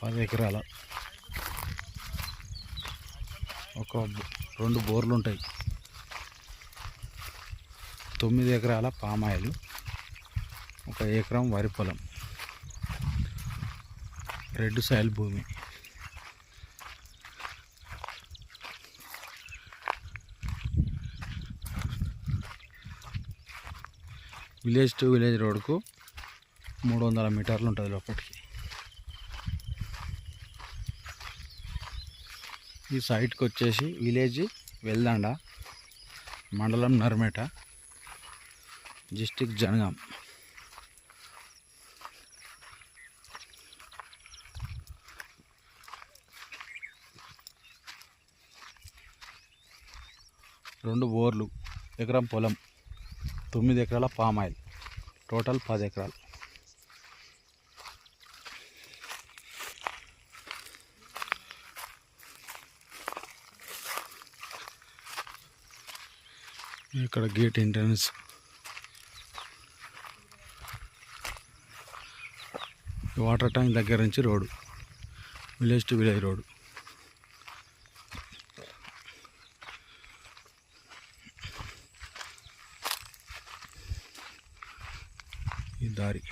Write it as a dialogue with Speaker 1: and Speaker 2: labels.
Speaker 1: 10 ఎకరాల ఒక 2 బోర్లు ఉంటాయి. 9 ఎకరాల పామాయిల్, 1 ఎకరం వరి పొలం, రెడ్ సాయిల్ భూమి. విలేజ్ టు విలేజ్ రోడ్కు 300 మీటర్లు ఉంటుంది లోపలికి. ఈ సైట్కి వచ్చేసి విలేజ్ వెల్దండ, మండలం నర్మేట, డిస్ట్రిక్ట్ జనగాం. రెండు బోర్లు, ఎకరం పొలం, 9 ఎకరాల పామాయిల్, టోటల్ 10 ఎకరాలు. ఇక్కడ గేట్ ఎంట్రన్స్, వాటర్ ట్యాంక్ దగ్గర నుంచి road, village to village road. ఈ దారి